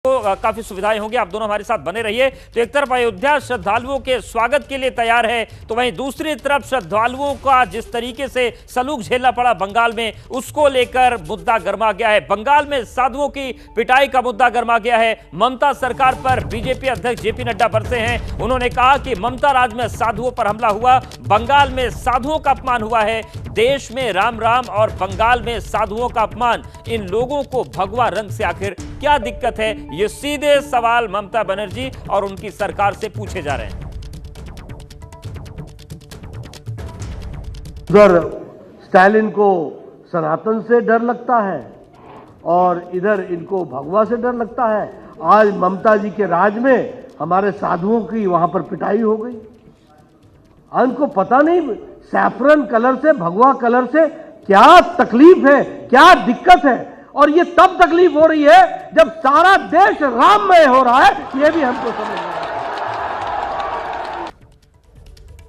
काफी सुविधाएं होंगी। आप दोनों हमारे साथ बने रहिए। तो एक तरफ अयोध्या श्रद्धालुओं के स्वागत के लिए तैयार है, तो वहीं दूसरी तरफ श्रद्धालुओं का जिस तरीके से सलूक झेलना पड़ा बंगाल में, उसको लेकर मुद्दा गर्मा गया है। बंगाल में साधुओं की पिटाई का मुद्दा गर्मा गया है। ममता सरकार पर बीजेपी अध्यक्ष जेपी नड्डा बरसे हैं। उन्होंने कहा कि ममता राज में साधुओं पर हमला हुआ, बंगाल में साधुओं का अपमान हुआ है। देश में राम राम और बंगाल में साधुओं का अपमान, इन लोगों को भगवा रंग से आखिर क्या दिक्कत है? ये सीधे सवाल ममता बनर्जी और उनकी सरकार से पूछे जा रहे हैं। उधर स्टालिन को सनातन से डर लगता है और इधर इनको भगवा से डर लगता है। आज ममता जी के राज में हमारे साधुओं की वहां पर पिटाई हो गई। उनको पता नहीं सैफरन कलर से भगवा कलर से क्या तकलीफ है, क्या दिक्कत है। और ये तब तकलीफ हो रही है जब सारा देश राममय हो रहा है। ये भी हमको समझ में।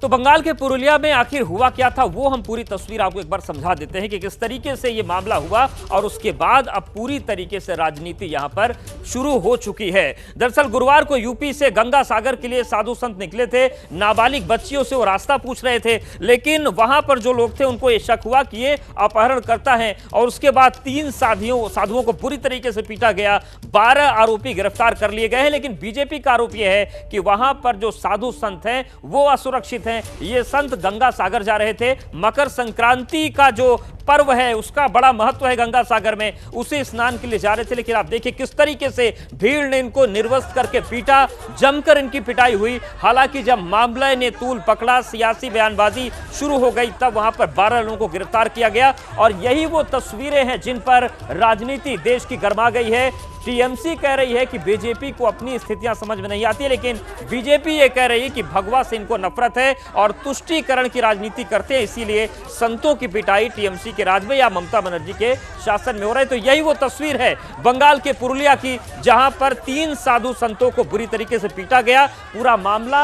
तो बंगाल के पुरुलिया में आखिर हुआ क्या था, वो हम पूरी तस्वीर आपको एक बार समझा देते हैं कि किस तरीके से ये मामला हुआ और उसके बाद अब पूरी तरीके से राजनीति यहां पर शुरू हो चुकी है। दरअसल गुरुवार को यूपी से गंगा सागर के लिए साधु संत निकले थे। नाबालिग बच्चियों से वो रास्ता पूछ रहे थे, लेकिन वहां पर जो लोग थे उनको ये शक हुआ कि ये अपहरण करता है और उसके बाद 3 साधुओं को बुरी तरीके से पीटा गया। 12 आरोपी गिरफ्तार कर लिए गए हैं, लेकिन बीजेपी का आरोप यह है कि वहां पर जो साधु संत हैं वो असुरक्षित हैं। ये संत गंगा सागर जा रहे थे। मकर संक्रांति का जो पर्व है उसका बड़ा महत्व है गंगा सागर में, उसे स्नान के लिए जा रहे थे। लेकिन आप देखिए किस तरीके से भीड़ ने इनको निर्वस्त्र करके पीटा, जमकर इनकी पिटाई हुई। हालांकि जब मामले ने तूल पकड़ा, सियासी बयानबाजी शुरू हो गई, तब वहां पर 12 लोगों को गिरफ्तार किया गया। और यही वो तस्वीरें हैं जिन पर राजनीति देश की गर्मा गई है। टीएमसी कह रही है कि बीजेपी को अपनी स्थितियां समझ में नहीं आती, लेकिन बीजेपी ये कह रही है कि भगवा से इनको नफरत है और तुष्टीकरण की राजनीति करते हैं, इसीलिए संतों की पिटाई टीएमसी के राज में या ममता बनर्जी के शासन में हो रहा है। तो यही वो तस्वीर है बंगाल के पुरुलिया की, जहां पर 3 साधु संतों को बुरी तरीके से पीटा गया। पूरा मामला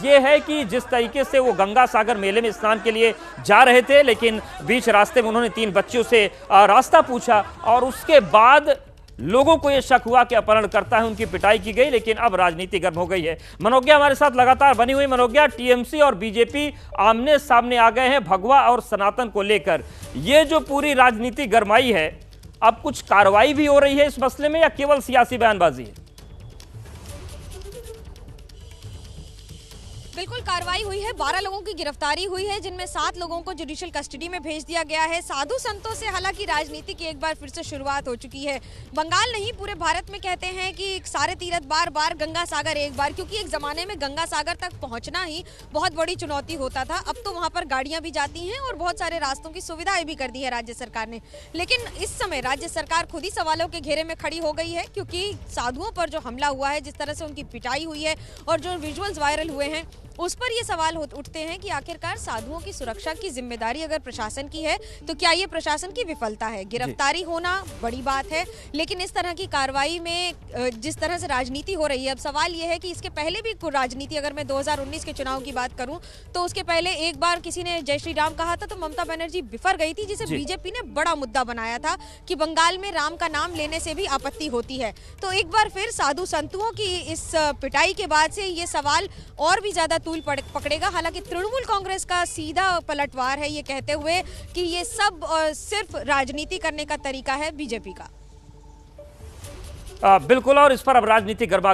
यह है कि जिस तरीके से वो गंगा सागर मेले में स्नान के लिए जा रहे थे, लेकिन बीच रास्ते में उन्होंने 3 बच्चियों से रास्ता पूछा और उसके बाद लोगों को यह शक हुआ कि अपहरण करता है, उनकी पिटाई की गई। लेकिन अब राजनीति गर्म हो गई है। मनोज्ञा हमारे साथ लगातार बनी हुई। मनोज्ञा, टीएमसी और बीजेपी आमने सामने आ गए हैं भगवा और सनातन को लेकर। ये जो पूरी राजनीति गरमाई है, अब कुछ कार्रवाई भी हो रही है इस मसले में या केवल सियासी बयानबाजी है? बिल्कुल कार्रवाई हुई है। 12 लोगों की गिरफ्तारी हुई है, जिनमें 7 लोगों को जुडिशियल कस्टडी में भेज दिया गया है। साधु संतों से हालांकि राजनीति की एक बार फिर से शुरुआत हो चुकी है। बंगाल नहीं, पूरे भारत में कहते हैं कि सारे तीर्थ बार बार गंगा सागर एक बार, क्योंकि एक जमाने में गंगा सागर तक पहुंचना ही बहुत बड़ी चुनौती होता था। अब तो वहां पर गाड़ियां भी जाती हैं और बहुत सारे रास्तों की सुविधाएं भी कर दी है राज्य सरकार ने। लेकिन इस समय राज्य सरकार खुद ही सवालों के घेरे में खड़ी हो गई है, क्योंकि साधुओं पर जो हमला हुआ है, जिस तरह से उनकी पिटाई हुई है और जो विजुअल्स वायरल हुए हैं, उस पर ये सवाल उठते हैं कि आखिरकार साधुओं की सुरक्षा की जिम्मेदारी अगर प्रशासन की है, तो क्या ये प्रशासन की विफलता है? गिरफ्तारी होना बड़ी बात है, लेकिन इस तरह की कार्रवाई में जिस तरह से राजनीति हो रही है, अब सवाल ये है कि इसके पहले भी राजनीति, अगर मैं 2019 के चुनाव की बात करूं, तो उसके पहले एक बार किसी ने जय श्री राम कहा था तो ममता बनर्जी बिफर गई थी, जिसे बीजेपी ने बड़ा मुद्दा बनाया था कि बंगाल में राम का नाम लेने से भी आपत्ति होती है। तो एक बार फिर साधु संतों की इस पिटाई के बाद से ये सवाल और भी ज्यादा तूल पकड़ेगा। हालांकि तृणमूल कांग्रेस का सीधा पलटवार है ये कहते हुए कि ये सब सिर्फ राजनीति करने का तरीका है बीजेपी का। बिल्कुल, और इस पर अब राजनीति गरमा